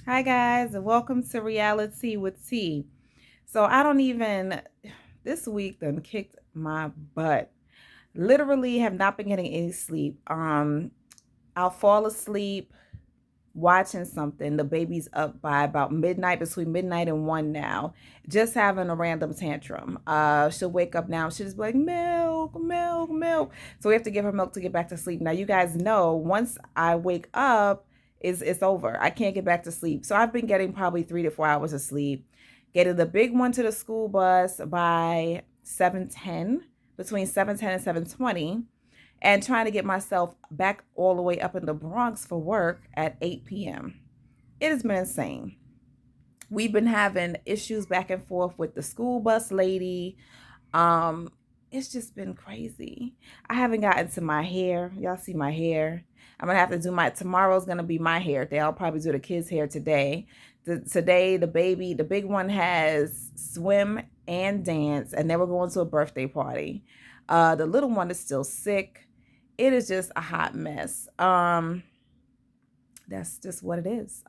Hi, guys, and welcome to Reality with T. So, I don't even, this week done kicked my butt. Literally have not been getting any sleep. I'll fall asleep watching something. The baby's up by about midnight, between midnight and 1 now, just having a random tantrum. She'll wake up now, she'll just be like, milk, milk, milk. So we have to give her milk to get back to sleep. Now, you guys know, once I wake up, it's over. I can't get back to sleep. So I've been getting probably 3 to 4 hours of sleep, getting the big one to the school bus by 7:10, between 7:10 and 7:20, and trying to get myself back all the way up in the Bronx for work at 8 p.m. It has been insane. We've been having issues back and forth with the school bus lady. Um, it's just been crazy. I haven't gotten to my hair. Y'all see my hair. I'm gonna have to do tomorrow's gonna be my hair day. I'll probably do the kids' hair today. Today, the big one has swim and dance, and then we're going to a birthday party. The little one is still sick. It is just a hot mess. That's just what it is.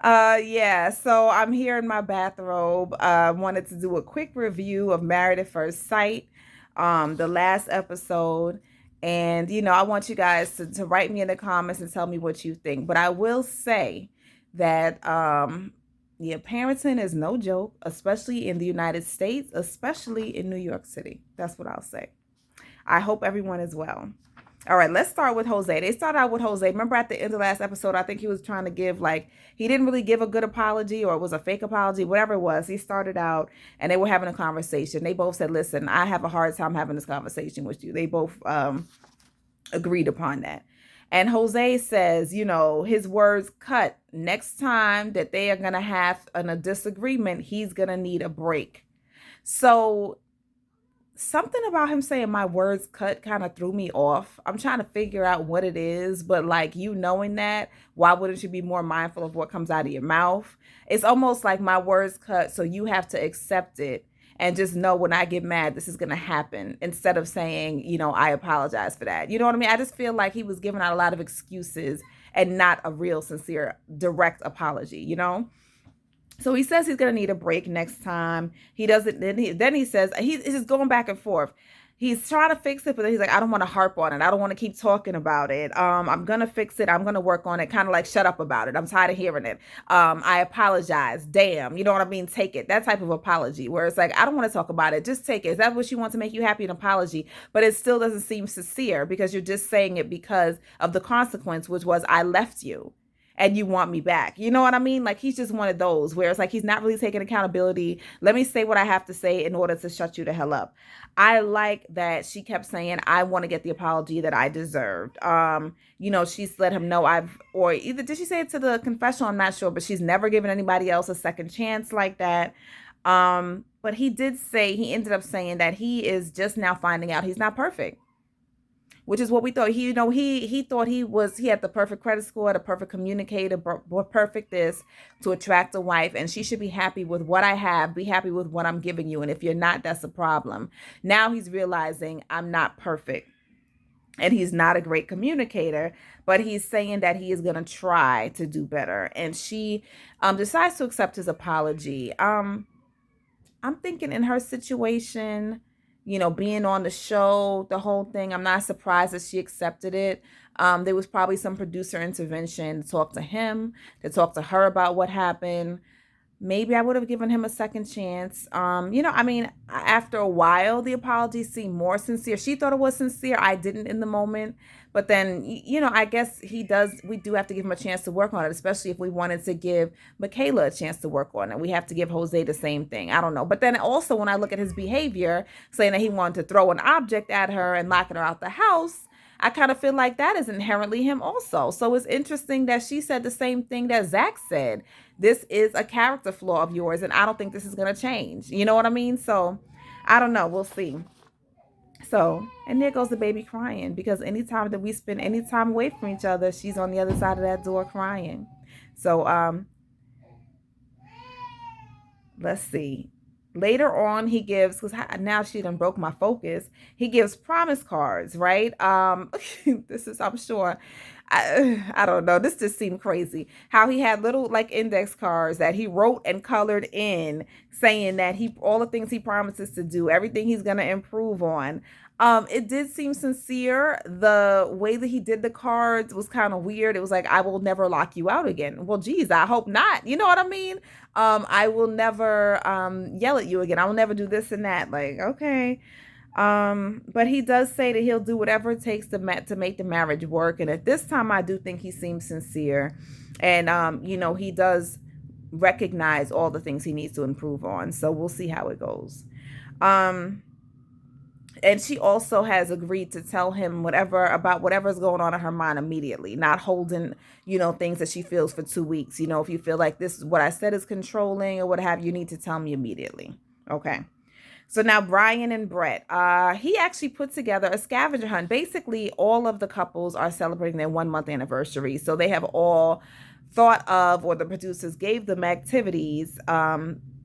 Yeah, so I'm here in my bathrobe. Wanted to do a quick review of Married at First Sight, the last episode. And, I want you guys to write me in the comments and tell me what you think. But I will say that, yeah, parenting is no joke, especially in the United States, especially in New York City. That's what I'll say. I hope everyone is well. All right, let's start with Jose. They started out with Jose. Remember at the end of the last episode, I think he was trying to give, like, he didn't really give a good apology, or it was a fake apology, whatever it was. He started out and they were having a conversation. They both said, listen, I have a hard time having this conversation with you. They both agreed upon that. And Jose says, his words cut. Next time that they are going to have a disagreement, he's going to need a break. So something about him saying my words cut kind of threw me off. I'm trying to figure out what it is, but like, knowing that, why wouldn't you be more mindful of what comes out of your mouth? It's almost like my words cut, so you have to accept it and just know when I get mad, this is going to happen, instead of saying, I apologize for that. You know what I mean? I just feel like he was giving out a lot of excuses and not a real, sincere, direct apology. So he says he's gonna need a break next time. He doesn't. Then he says he's just going back and forth. He's trying to fix it, but then he's like, I don't want to harp on it. I don't want to keep talking about it. I'm gonna fix it. I'm gonna work on it. Kind of like, shut up about it. I'm tired of hearing it. I apologize. Damn, you know what I mean? Take it. That type of apology, where it's like, I don't want to talk about it. Just take it. Is that what you want to make you happy? An apology, but it still doesn't seem sincere, because you're just saying it because of the consequence, which was I left you and you want me back. You know what I mean? Like, he's just one of those where it's like he's not really taking accountability. Let me say what I have to say in order to shut you the hell up. I like that she kept saying, I want to get the apology that I deserved. She's let him know or either did she say it to the confessional? I'm not sure, but she's never given anybody else a second chance like that. But he ended up saying that he is just now finding out he's not perfect, which is what we thought. He thought he had the perfect credit score, the perfect communicator, perfect this to attract a wife, and she should be happy with what I have, be happy with what I'm giving you, and if you're not, that's a problem. Now he's realizing I'm not perfect, and he's not a great communicator, but he's saying that he is going to try to do better, and she decides to accept his apology. I'm thinking, in her situation, being on the show, the whole thing, I'm not surprised that she accepted it. There was probably some producer intervention to talk to him, to talk to her about what happened. Maybe I would have given him a second chance. I mean, after a while, the apology seemed more sincere. She thought it was sincere. I didn't in the moment. But then, I guess we do have to give him a chance to work on it, especially if we wanted to give Michaela a chance to work on it. We have to give Jose the same thing. I don't know. But then also, when I look at his behavior, saying that he wanted to throw an object at her and locking her out the house, I kind of feel like that is inherently him also. So it's interesting that she said the same thing that Zack said. This is a character flaw of yours, and I don't think this is going to change. You know what I mean? So I don't know. We'll see. So, and there goes the baby crying, because anytime that we spend any time away from each other, she's on the other side of that door crying. So, let's see. Later on, he gives, because now she done broke my focus. He gives promise cards, right? This is, I'm sure. I don't know. This just seemed crazy. How he had little like index cards that he wrote and colored in, saying that he all the things he promises to do, everything he's gonna improve on. It did seem sincere. The way that he did the cards was kind of weird. It was like, I will never lock you out again. Well, geez, I hope not. You know what I mean? I will never yell at you again. I will never do this and that. Like, okay. But he does say that he'll do whatever it takes to make the marriage work. And at this time, I do think he seems sincere. And, he does recognize all the things he needs to improve on. So we'll see how it goes. Um, and she also has agreed to tell him whatever's going on in her mind immediately, not holding, things that she feels for 2 weeks. If you feel like this is what I said is controlling or what have you, need to tell me immediately. Okay. So now Brian and Brett, he actually put together a scavenger hunt. Basically, all of the couples are celebrating their 1 month anniversary. So they have all thought of, or the producers gave them activities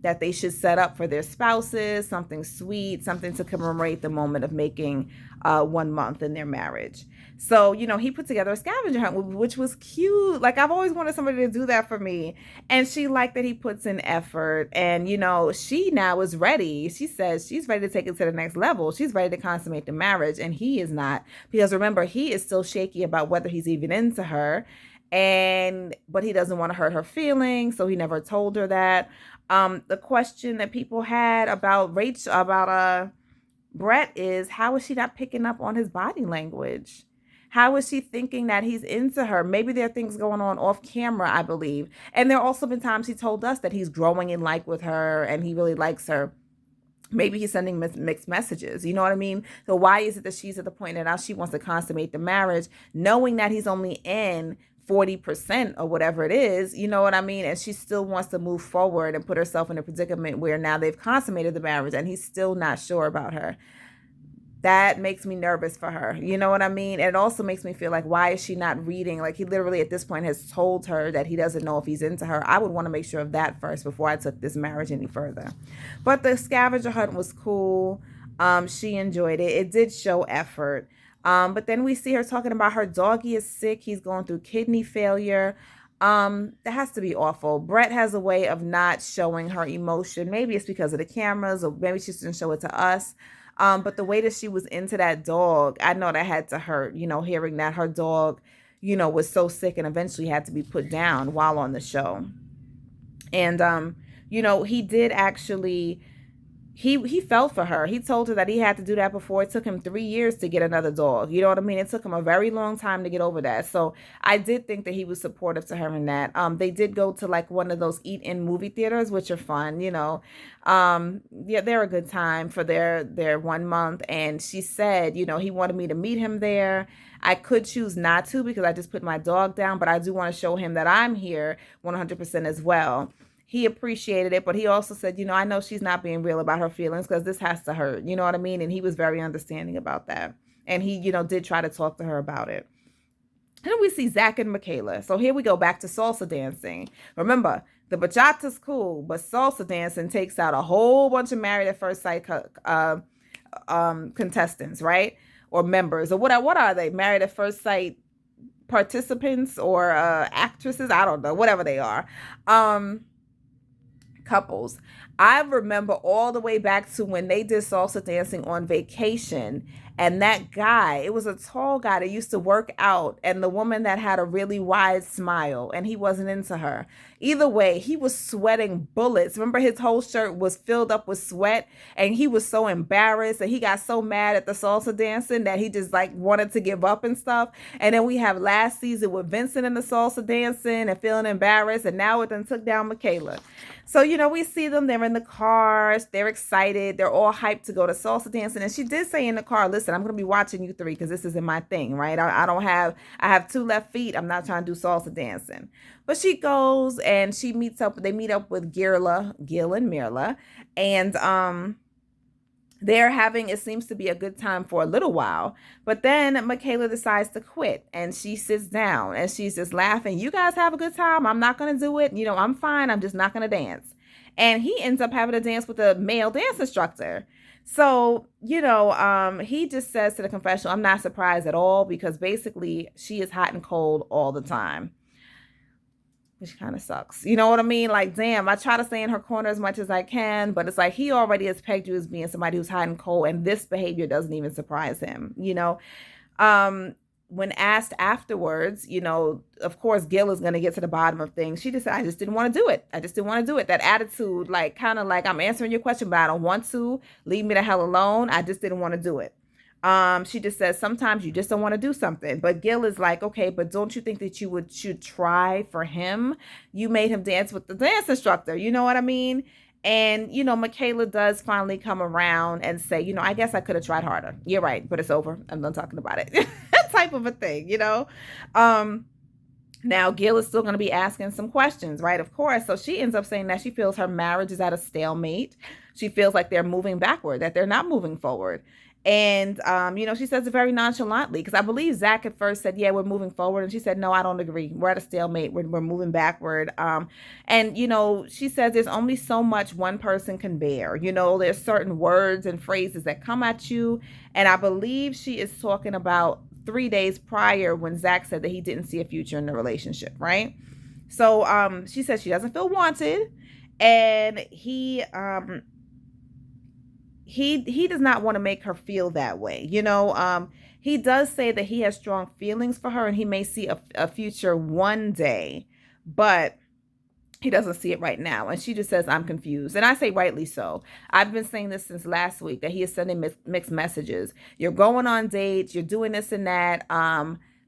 that they should set up for their spouses, something sweet, something to commemorate the moment of making 1 month in their marriage. So, he put together a scavenger hunt, which was cute. Like, I've always wanted somebody to do that for me. And she liked that he puts in effort. And, she now is ready. She says she's ready to take it to the next level. She's ready to consummate the marriage. And he is not. Because remember, he is still shaky about whether he's even into her. But he doesn't want to hurt her feelings. So he never told her that. The question that people had about Brett is, how is she not picking up on his body language? How is she thinking that he's into her? Maybe there are things going on off camera, I believe. And there have also been times he told us that he's growing in like with her and he really likes her. Maybe he's sending mixed messages. You know what I mean? So why is it that she's at the point that now she wants to consummate the marriage, knowing that he's only in 40% or whatever it is, you know what I mean? And she still wants to move forward and put herself in a predicament where now they've consummated the marriage and he's still not sure about her. That makes me nervous for her. You know what I mean? And it also makes me feel like, why is she not reading? Like, he literally at this point has told her that he doesn't know if he's into her. I would want to make sure of that first before I took this marriage any further. But the scavenger hunt was cool. She enjoyed it. It did show effort. But then we see her talking about her doggy is sick. He's going through kidney failure. That has to be awful. Brett has a way of not showing her emotion. Maybe it's because of the cameras, or maybe she didn't show it to us. But the way that she was into that dog, I know that had to hurt, hearing that her dog, was so sick and eventually had to be put down while on the show. And, he did actually, he felt for her. He told her that he had to do that before. It took him 3 years to get another dog. You know what I mean? It took him a very long time to get over that. So I did think that he was supportive to her in that. They did go to like one of those eat-in movie theaters, which are fun, Yeah, they're a good time for their 1 month. And she said, he wanted me to meet him there. I could choose not to because I just put my dog down, but I do want to show him that I'm here 100% as well. He appreciated it, but he also said, I know she's not being real about her feelings because this has to hurt. You know what I mean? And he was very understanding about that. And he, did try to talk to her about it. And then we see Zack and Michaela. So here we go back to salsa dancing. Remember, the bachata's cool, but salsa dancing takes out a whole bunch of Married at First Sight contestants, right? Or members. Or what are they? Married at First Sight participants or actresses? I don't know. Whatever they are. Couples. I remember all the way back to when they did salsa dancing on Vacation, and that guy, it was a tall guy that used to work out, and the woman that had a really wide smile, and he wasn't into her. Either way, he was sweating bullets. Remember, his whole shirt was filled up with sweat, and he was so embarrassed, and he got so mad at the salsa dancing that he just like wanted to give up and stuff. And then we have last season with Vincent in the salsa dancing and feeling embarrassed, and now it done took down Michaela. So, we see them, they're in the cars, they're excited, they're all hyped to go to salsa dancing. And she did say in the car, listen, I'm going to be watching you three because this isn't my thing, right? I have 2 left feet. I'm not trying to do salsa dancing. But she goes and they meet up with Gil and Myrla. And they're having, it seems to be a good time for a little while. But then Michaela decides to quit and she sits down and she's just laughing. You guys have a good time. I'm not going to do it. I'm fine. I'm just not going to dance. And he ends up having to dance with a male dance instructor. So, he just says to the confessional, I'm not surprised at all because basically she is hot and cold all the time, which kind of sucks. You know what I mean? Like, damn, I try to stay in her corner as much as I can, but it's like he already has pegged you as being somebody who's hot and cold, and this behavior doesn't even surprise him. Um, when asked afterwards, of course, Gil is going to get to the bottom of things. She just said, I just didn't want to do it. I just didn't want to do it. That attitude, like, kind of like, I'm answering your question, but I don't want to. Leave me the hell alone. I just didn't want to do it. She just says, sometimes you just don't want to do something. But Gil is like, okay, but don't you think that should try for him? You made him dance with the dance instructor. You know what I mean? And, Michaela does finally come around and say, I guess I could have tried harder. You're right, but it's over. I'm done talking about it. Type of a thing. Um, Now, Gil is still going to be asking some questions, right? Of course. So she ends up saying that she feels her marriage is at a stalemate. She feels like they're moving backward, that they're not moving forward. And, she says it very nonchalantly because I believe Zack at first said, yeah, we're moving forward. And she said, no, I don't agree. We're at a stalemate. We're moving backward. And, she says there's only so much one person can bear. There's certain words and phrases that come at you. And I believe she is talking about 3 days prior when Zack said that he didn't see a future in the relationship, right? So she says she doesn't feel wanted, and he does not want to make her feel that way. He does say that he has strong feelings for her and he may see a future one day, but he doesn't see it right now. And she just says, I'm confused. And I say rightly so. I've been saying this since last week that he is sending mixed messages. You're going on dates, you're doing this and that.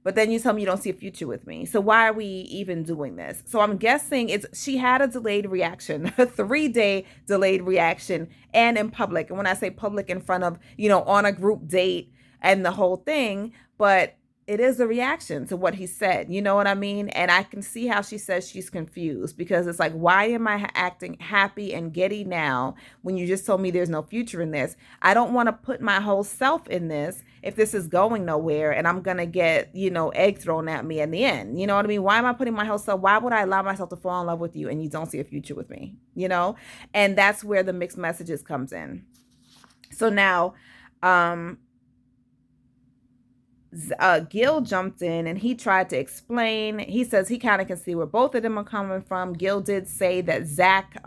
But then you tell me you don't see a future with me. So why are we even doing this? So I'm guessing she had a delayed reaction, a 3-day delayed reaction, and in public. And when I say public, in front of, on a group date and the whole thing. But it is a reaction to what he said. You know what I mean? And I can see how she says she's confused because it's like, why am I acting happy and giddy now when you just told me there's no future in this? I don't want to put my whole self in this if this is going nowhere and I'm going to get, egg thrown at me in the end. You know what I mean? Why am I putting my whole self? Why would I allow myself to fall in love with you and you don't see a future with me? And that's where the mixed messages comes in. So now, Gil jumped in and he tried to explain. He says he kind of can see where both of them are coming from. Gil did say that Zack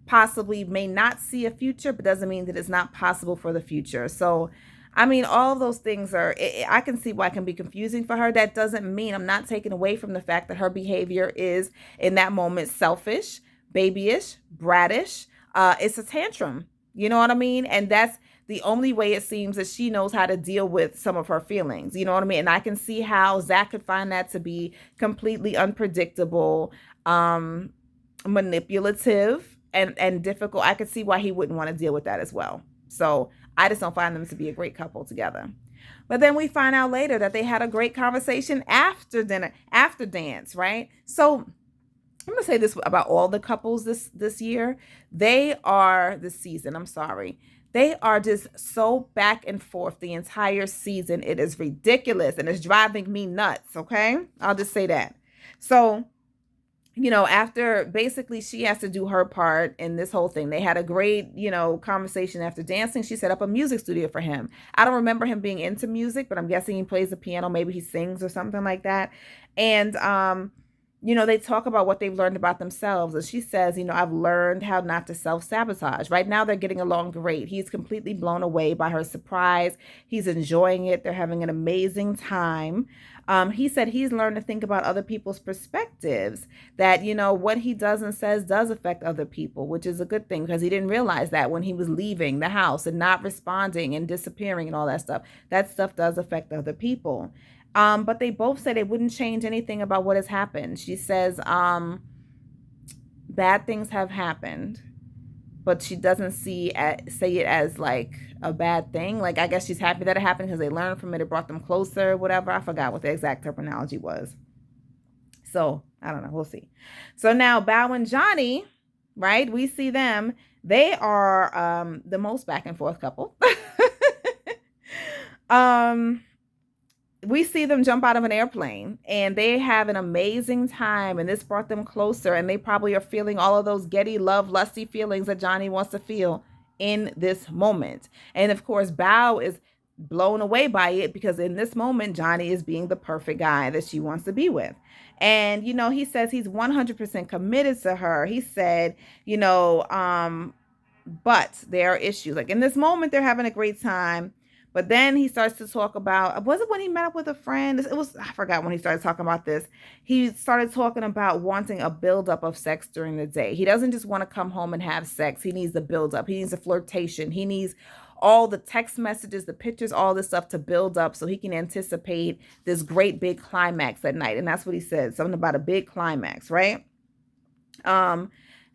possibly may not see a future, but doesn't mean that it's not possible for the future. So, I mean, all of those things I can see why it can be confusing for her. That doesn't mean I'm not taking away from the fact that her behavior is in that moment selfish, babyish, brattish. It's a tantrum. You know what I mean? And that's the only way it seems that she knows how to deal with some of her feelings. You know what I mean? And I can see how Zack could find that to be completely unpredictable, manipulative, and difficult. I could see why he wouldn't want to deal with that as well. So I just don't find them to be a great couple together. But then we find out later that they had a great conversation after dinner, after dance, right? So I'm gonna say this about all the couples this year. This season, I'm sorry. They are just so back and forth the entire season. It is ridiculous and it's driving me nuts, okay? I'll just say that. So, after basically she has to do her part in this whole thing. They had a great, conversation after dancing. She set up a music studio for him. I don't remember him being into music, but I'm guessing he plays the piano. Maybe he sings or something like that. And, they talk about what they've learned about themselves. And she says, I've learned how not to self-sabotage. Right now, they're getting along great. He's completely blown away by her surprise. He's enjoying it. They're having an amazing time. He said he's learned to think about other people's perspectives, that, what he does and says does affect other people, which is a good thing because he didn't realize that when he was leaving the house and not responding and disappearing and all that stuff. That stuff does affect other people. But they both say they wouldn't change anything about what has happened. She says bad things have happened, but she doesn't say it as like a bad thing. Like, I guess she's happy that it happened because they learned from it. It brought them closer, whatever. I forgot what the exact terminology was. So I don't know. We'll see. So now Bao and Johnny, right? We see them. They are the most back and forth couple. We see them jump out of an airplane and they have an amazing time, and this brought them closer, and they probably are feeling all of those Getty love lusty feelings that Johnny wants to feel in this moment. And of course, Bao is blown away by it because in this moment, Johnny is being the perfect guy that she wants to be with. And, he says he's 100% committed to her. He said, but there are issues. Like in this moment, they're having a great time. But then he starts to talk about, was it when he met up with a friend? It was, I forgot when he started talking about this. He started talking about wanting a buildup of sex during the day. He doesn't just want to come home and have sex. He needs the buildup. He needs a flirtation. He needs all the text messages, the pictures, all this stuff to build up so he can anticipate this great big climax at night. And that's what he said, something about a big climax, right?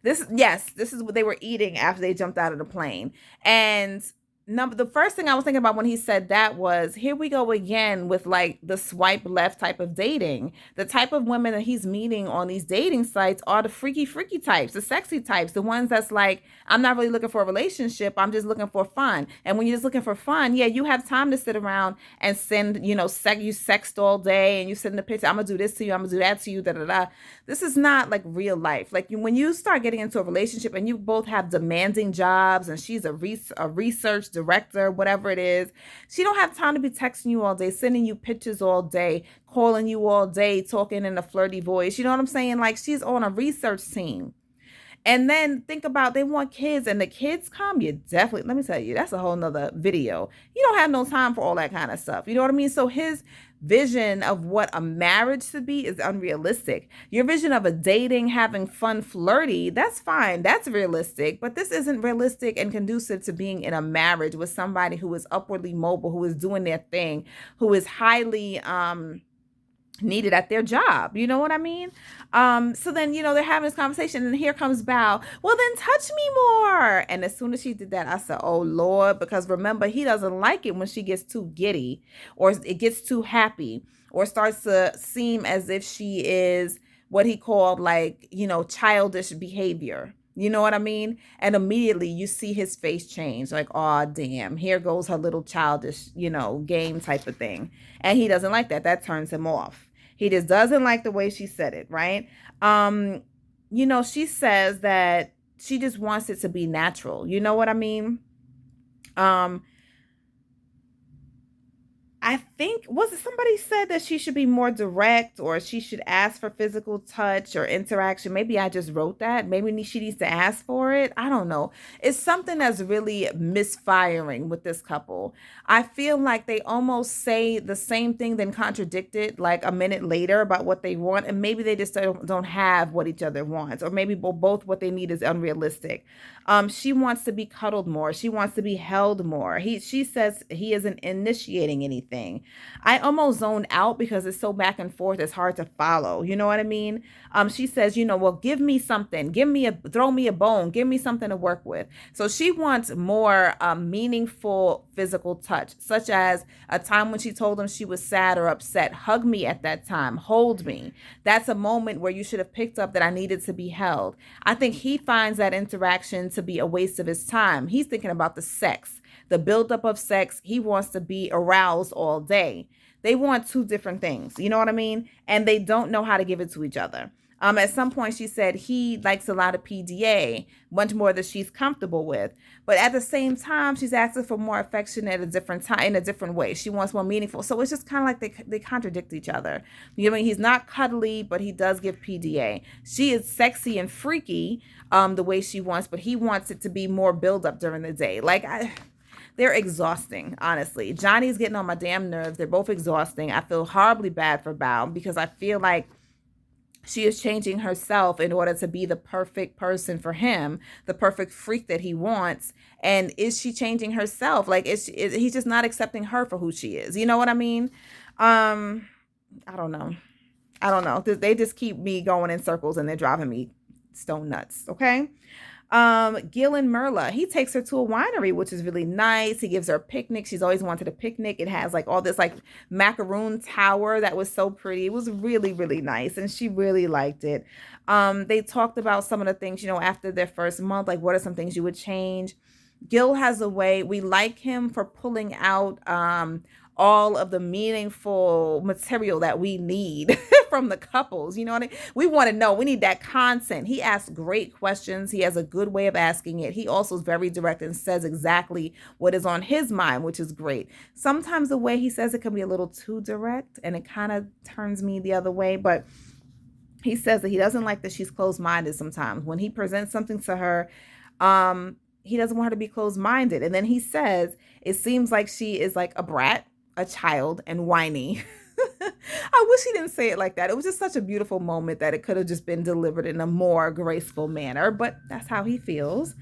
This is what they were eating after they jumped out of the plane. And the first thing I was thinking about when he said that was, here we go again with like the swipe left type of dating. The type of women that he's meeting on these dating sites are the freaky types, the sexy types, the ones that's like, I'm not really looking for a relationship, I'm just looking for fun. And when you're just looking for fun, yeah, you have time to sit around and send, you sext all day and you send the picture, I'm gonna do this to you, I'm gonna do that to you, da da da. This is not like real life. Like when you start getting into a relationship and you both have demanding jobs, and she's a research director, whatever it is, she don't have time to be texting you all day, sending you pictures all day, calling you all day, talking in a flirty voice. You know what I'm saying? Like she's on a research team. And then think about, they want kids, and the kids come, you definitely, let me tell you, that's a whole nother video. You don't have no time for all that kind of stuff. You know what I mean? So his vision of what a marriage should be is unrealistic. Your vision of a dating, having fun, flirty, that's fine. That's realistic. But this isn't realistic and conducive to being in a marriage with somebody who is upwardly mobile, who is doing their thing, who is highly, needed at their job. You know what I mean? So then, they're having this conversation, and here comes Bao. Well, then touch me more. And as soon as she did that, I said, oh Lord, because remember, he doesn't like it when she gets too giddy, or it gets too happy, or starts to seem as if she is what he called like, childish behavior. You know what I mean? And immediately you see his face change, like, oh, damn, here goes her little childish, game type of thing. And he doesn't like that. That turns him off. He just doesn't like the way she said it, right? She says that she just wants it to be natural. You know what I mean? I think, was it somebody said that she should be more direct, or she should ask for physical touch or interaction? Maybe I just wrote that. Maybe she needs to ask for it. I don't know. It's something that's really misfiring with this couple. I feel like they almost say the same thing, then contradict it like a minute later about what they want. And maybe they just don't have what each other wants, or maybe both what they need is unrealistic. She wants to be cuddled more. She wants to be held more. She says he isn't initiating anything. I almost zone out because it's so back and forth. It's hard to follow. You know what I mean? She says, well, give me something. Throw me a bone. Give me something to work with. So she wants more meaningful physical touch, such as a time when she told him she was sad or upset. Hug me at that time. Hold me. That's a moment where you should have picked up that I needed to be held. I think he finds that interaction to be a waste of his time. He's thinking about the sex, the buildup of sex. He wants to be aroused all day. They want two different things. You know what I mean? And they don't know how to give it to each other. At some point, she said he likes a lot of PDA, much more than she's comfortable with. But at the same time, she's asking for more affection at a different time, in a different way. She wants more meaningful. So it's just kind of like they contradict each other. You know, I mean, he's not cuddly, but he does give PDA. She is sexy and freaky the way she wants, but he wants it to be more build up during the day. They're exhausting, honestly. Johnny's getting on my damn nerves. They're both exhausting. I feel horribly bad for Bao because I feel like she is changing herself in order to be the perfect person for him, the perfect freak that he wants. And is she changing herself? Like, he's just not accepting her for who she is. You know what I mean? I don't know. They just keep me going in circles and they're driving me stone nuts. Okay. Gil and Myrla, he takes her to a winery, which is really nice. He gives her a picnic. She's always wanted a picnic. It has like all this like macaroon tower that was so pretty. It was really, really nice. And she really liked it. They talked about some of the things, after their first month, like what are some things you would change? Gil has a way, we like him for pulling out all of the meaningful material that we need from the couples. You know what I mean? We want to know. We need that content. He asks great questions. He has a good way of asking it. He also is very direct and says exactly what is on his mind, which is great. Sometimes the way he says it can be a little too direct and it kind of turns me the other way, but he says that he doesn't like that she's closed-minded sometimes. When he presents something to her, he doesn't want her to be closed-minded. And then he says, it seems like she is like a brat, a child, and whiny. I wish he didn't say it like that. It was just such a beautiful moment that it could have just been delivered in a more graceful manner, but that's how he feels.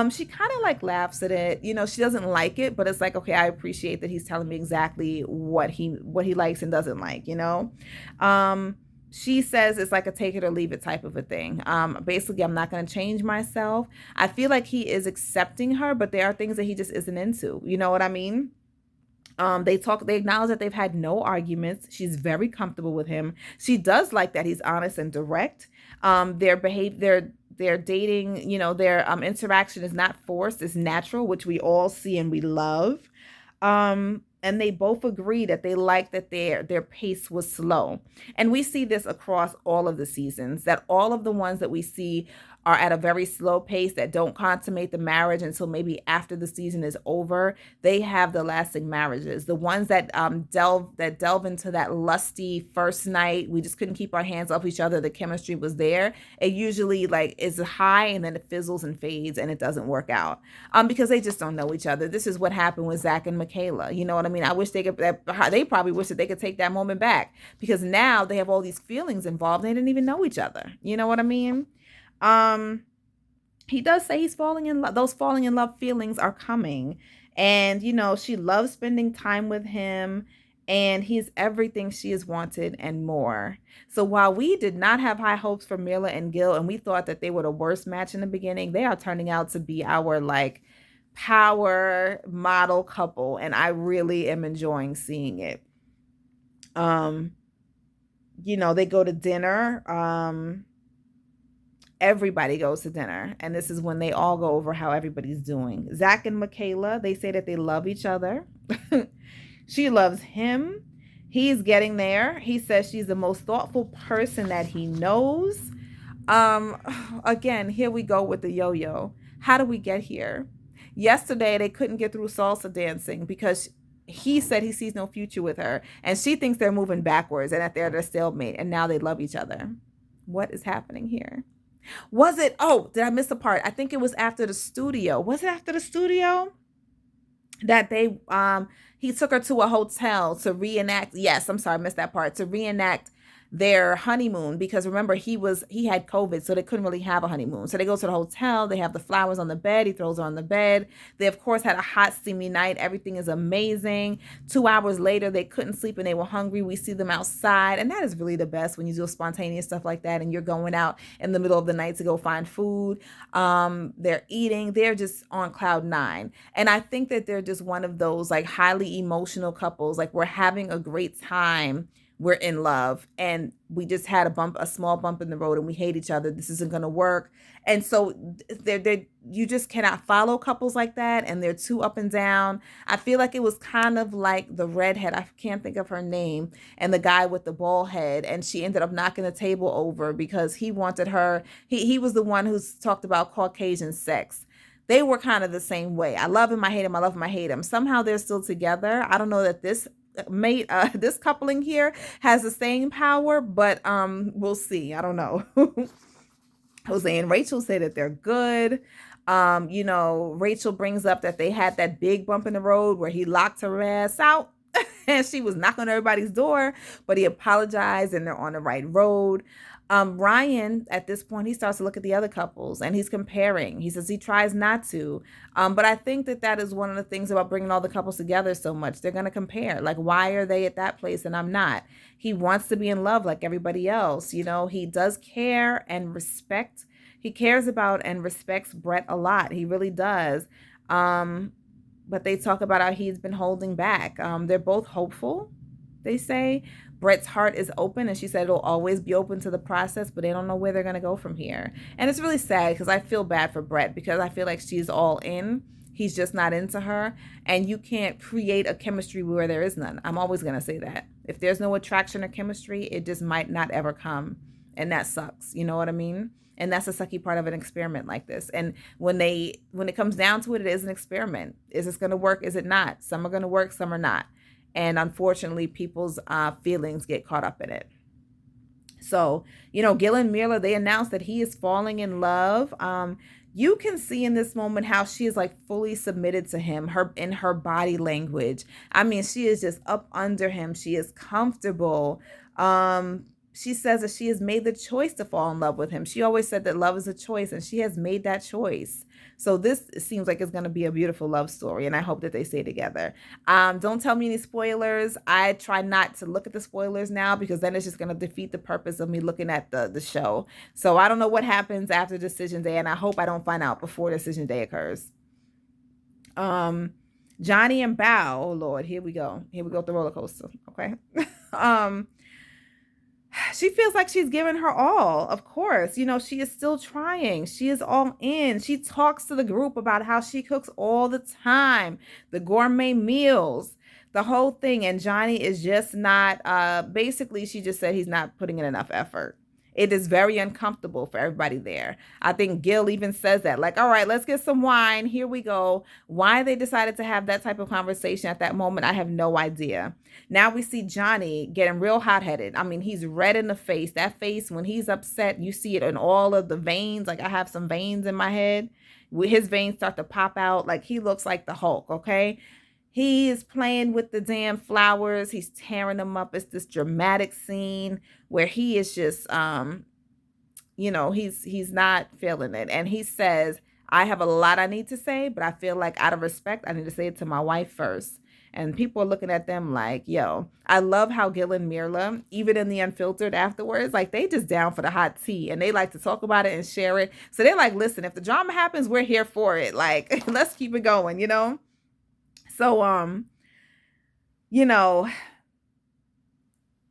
She kind of like laughs at it. You know, she doesn't like it, but it's like, okay, I appreciate that he's telling me exactly what he likes and doesn't like, you know? She says it's like a take it or leave it type of a thing. Basically, I'm not going to change myself. I feel like he is accepting her, but there are things that he just isn't into. You know what I mean? They acknowledge that they've had no arguments. She's very comfortable with him. She does like that he's honest and direct. Their dating, you know, their interaction is not forced, it's natural, which we all see and we love. And they both agree that they like that their pace was slow. And we see this across all of the seasons, that all of the ones that we see are at a very slow pace, that don't consummate the marriage until maybe after the season is over. They have the lasting marriages. The ones that delve into that lusty first night, we just couldn't keep our hands off each other, the chemistry was there. It usually like is high and then it fizzles and fades and it doesn't work out. Because they just don't know each other. This is what happened with Zack and Michaela. You know what I mean? I wish they probably wish that they could take that moment back, because now they have all these feelings involved. They didn't even know each other. You know what I mean? He does say he's falling in love. Those falling in love feelings are coming. And, you know, she loves spending time with him, and he's everything she has wanted and more. So while we did not have high hopes for Myrla and Gil, and we thought that they were the worst match in the beginning, they are turning out to be our like power model couple. And I really am enjoying seeing it. You know, they go to dinner. Everybody goes to dinner, and this is when they all go over how everybody's doing. Zack and Michaela, they say that they love each other. She loves him. He's getting there. He says she's the most thoughtful person that he knows. Again, here we go with the yo-yo. How do we get here? Yesterday, they couldn't get through salsa dancing because he said he sees no future with her, and she thinks they're moving backwards and that they're their stalemate, and now they love each other. What is happening here? Was it? Oh, did I miss a part? I think it was after the studio. Was it after the studio that he took her to a hotel to reenact? Yes, I'm sorry, I missed that part. To reenact their honeymoon, because remember he had COVID, so they couldn't really have a honeymoon. So they go to the hotel, they have the flowers on the bed, he throws her on the bed. They of course had a hot steamy night, everything is amazing. 2 hours later they couldn't sleep and they were hungry. We see them outside, and that is really the best when you do spontaneous stuff like that and you're going out in the middle of the night to go find food. They're eating, they're just on cloud 9. And I think that they're just one of those like highly emotional couples. Like, we're having a great time, we're in love, and we just had a small bump in the road, and we hate each other. This isn't going to work. And so you just cannot follow couples like that, and they're too up and down. I feel like it was kind of like the redhead, I can't think of her name, and the guy with the bald head, and she ended up knocking the table over because he wanted her. He was the one who talked about Caucasian sex. They were kind of the same way. I love him, I hate him, I love him, I hate him. Somehow they're still together. I don't know that this coupling here has the same power, but we'll see. I don't know. Jose and Rachel say that they're good. You know, Rachel brings up that they had that big bump in the road where he locked her ass out and she was knocking on everybody's door, but he apologized and they're on the right road. Ryan, at this point, he starts to look at the other couples and he's comparing. He says he tries not to. But I think that is one of the things about bringing all the couples together so much. They're going to compare. Like, why are they at that place and I'm not? He wants to be in love like everybody else. You know, he does care and respect. He cares about and respects Brett a lot. He really does. But they talk about how he's been holding back. They're both hopeful, they say. Brett's heart is open, and she said it'll always be open to the process, but they don't know where they're going to go from here. And it's really sad because I feel bad for Brett, because I feel like she's all in. He's just not into her. And you can't create a chemistry where there is none. I'm always going to say that. If there's no attraction or chemistry, it just might not ever come. And that sucks. You know what I mean? And that's the sucky part of an experiment like this. And when it comes down to it, it is an experiment. Is this going to work? Is it not? Some are going to work, some are not. And unfortunately, people's feelings get caught up in it. So, Gil and Myrla, they announced that he is falling in love. You can see in this moment how she is like fully submitted to him, in her body language. I mean, she is just up under him. She is comfortable. She says that she has made the choice to fall in love with him. She always said that love is a choice, and she has made that choice. So this seems like it's going to be a beautiful love story, and I hope that they stay together. Don't tell me any spoilers. I try not to look at the spoilers now, because then it's just going to defeat the purpose of me looking at the show. So I don't know what happens after decision day, and I hope I don't find out before decision day occurs. Johnny and Bao. Oh Lord, here we go. Here we go with the roller coaster. Okay. She feels like she's given her all. Of course, she is still trying. She is all in. She talks to the group about how she cooks all the time, the gourmet meals, the whole thing. And Johnny is just not, basically, she just said he's not putting in enough effort. It is very uncomfortable for everybody there. I think Gil even says that, like, all right, let's get some wine. Here we go. Why they decided to have that type of conversation at that moment, I have no idea. Now we see Johnny getting real hot-headed. I mean, he's red in the face. That face, when he's upset, you see it in all of the veins. Like, I have some veins in my head. His veins start to pop out. Like, he looks like the Hulk, okay? He is playing with the damn flowers. He's tearing them up. It's this dramatic scene where he is just, he's not feeling it. And he says, I have a lot I need to say, but I feel like out of respect, I need to say it to my wife first. And people are looking at them like, yo, I love how Gil and Myrla, even in the Unfiltered afterwards, like they just down for the hot tea and they like to talk about it and share it. So they're like, listen, if the drama happens, we're here for it. Like, let's keep it going, So,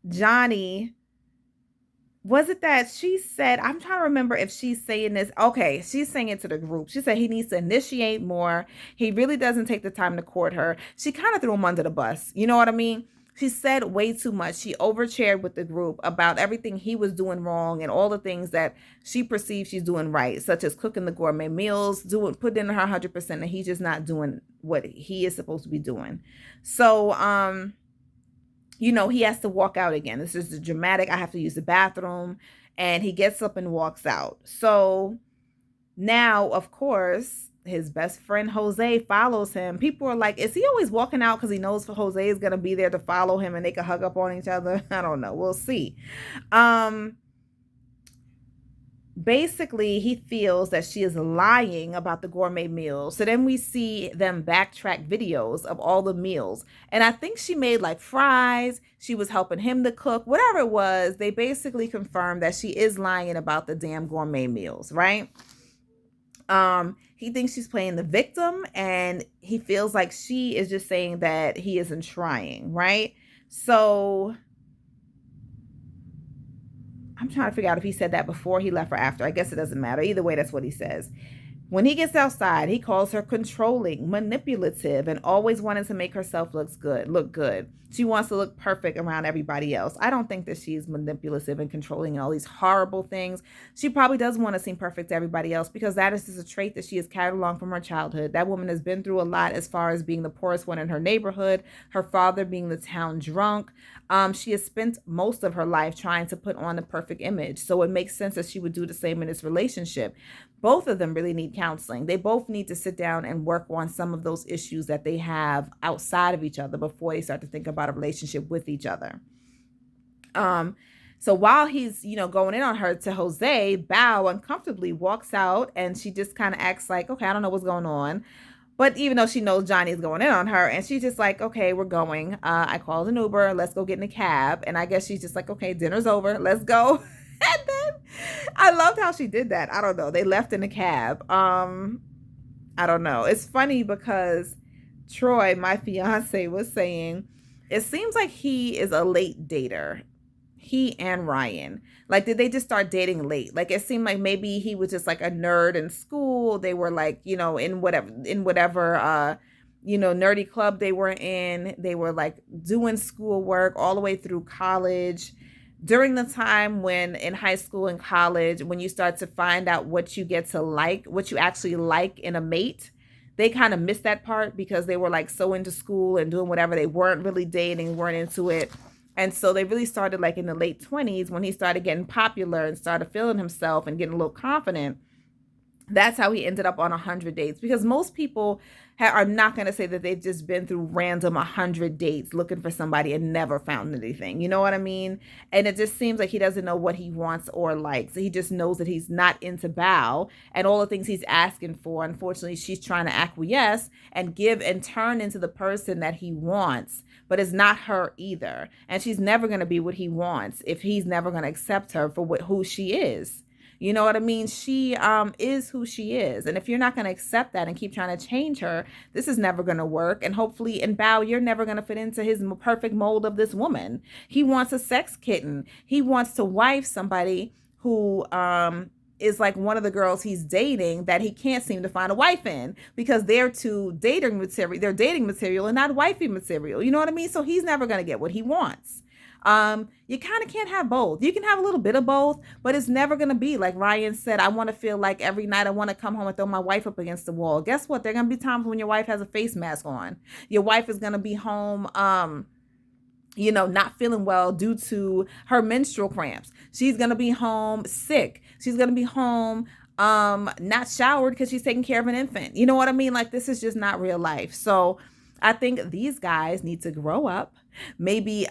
Johnny, was it that she said, I'm trying to remember if she's saying this. Okay, she's saying it to the group. She said he needs to initiate more. He really doesn't take the time to court her. She kind of threw him under the bus. You know what I mean? She said way too much. She overshared with the group about everything he was doing wrong and all the things that she perceives she's doing right, such as cooking the gourmet meals, putting in her 100%, and he's just not doing what he is supposed to be doing. So, he has to walk out again. This is the dramatic, I have to use the bathroom. And he gets up and walks out. So now, of course, his best friend Jose follows him. People are like, is he always walking out because he knows Jose is going to be there to follow him and they can hug up on each other? I don't know. We'll see. Basically, he feels that she is lying about the gourmet meals. So then we see them backtrack videos of all the meals. And I think she made like fries. She was helping him to cook, whatever it was. They basically confirmed that she is lying about the damn gourmet meals, right? He thinks she's playing the victim and he feels like she is just saying that he isn't trying, right? So I'm trying to figure out if he said that before he left or after. I guess it doesn't matter. Either way, that's what he says. When he gets outside, he calls her controlling, manipulative, and always wanting to make herself look good. She wants to look perfect around everybody else. I don't think that she's manipulative and controlling and all these horrible things. She probably does want to seem perfect to everybody else because that is just a trait that she has carried along from her childhood. That woman has been through a lot as far as being the poorest one in her neighborhood, her father being the town drunk. She has spent most of her life trying to put on the perfect image. So it makes sense that she would do the same in this relationship. Both of them really need counseling. They both need to sit down and work on some of those issues that they have outside of each other before they start to think about a relationship with each other. So while he's, going in on her to Jose, Bao uncomfortably walks out and she just kind of acts like, okay, I don't know what's going on. But even though she knows Johnny's going in on her, and she's just like, okay, we're going. I called an Uber. Let's go get in a cab. And I guess she's just like, okay, dinner's over. Let's go. And then I loved how she did that. I don't know. They left in a cab. I don't know. It's funny because Troy, my fiance, was saying, it seems like he is a late dater. he and Ryan? Like, did they just start dating late? Like, it seemed like maybe he was just like a nerd in school. They were like, in whatever nerdy club they were in. They were like doing schoolwork all the way through college. During the time when in high school and college, when you start to find out what you get to like, what you actually like in a mate, they kind of missed that part because they were like so into school and doing whatever. They weren't really dating, weren't into it. And so they really started like in the late 20s when he started getting popular and started feeling himself and getting a little confident. That's how he ended up on 100 dates, because most people are not going to say that they've just been through random 100 dates looking for somebody and never found anything. You know what I mean? And it just seems like he doesn't know what he wants or likes. He just knows that he's not into Bao, and all the things he's asking for, unfortunately, she's trying to acquiesce and give and turn into the person that he wants. But it's not her either. And she's never going to be what he wants if he's never going to accept her for who she is. You know what I mean? She is who she is. And if you're not going to accept that and keep trying to change her, this is never going to work. And hopefully in Bao, you're never going to fit into his perfect mold of this woman. He wants a sex kitten. He wants to wife somebody who is like one of the girls he's dating that he can't seem to find a wife in, because they're dating material. They're dating material and not wifey material. You know what I mean? So he's never going to get what he wants. You kind of can't have both. You can have a little bit of both, but it's never going to be like Ryan said. I want to feel like every night I want to come home and throw my wife up against the wall. Guess what? There are going to be times when your wife has a face mask on. Your wife is going to be home, not feeling well due to her menstrual cramps. She's going to be home sick. She's going to be home not showered because she's taking care of an infant. You know what I mean? Like, this is just not real life. So I think these guys need to grow up. Maybe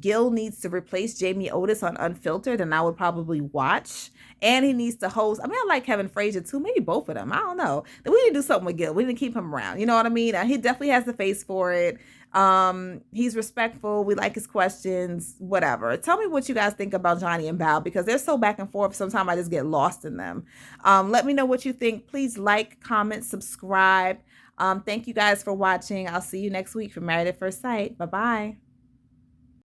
Gil needs to replace Jamie Otis on Unfiltered, and I would probably watch. And he needs to host. I mean, I like Kevin Frazier too. Maybe both of them. I don't know. We need to do something with Gil. We need to keep him around. You know what I mean? He definitely has the face for it. He's respectful. We like his questions. Whatever. Tell me what you guys think about Johnny and Bao, because they're so back and forth. Sometimes I just get lost in them. Let me know what you think. Please like, comment, subscribe. Thank you guys for watching. I'll see you next week for Married at First Sight. Bye-bye.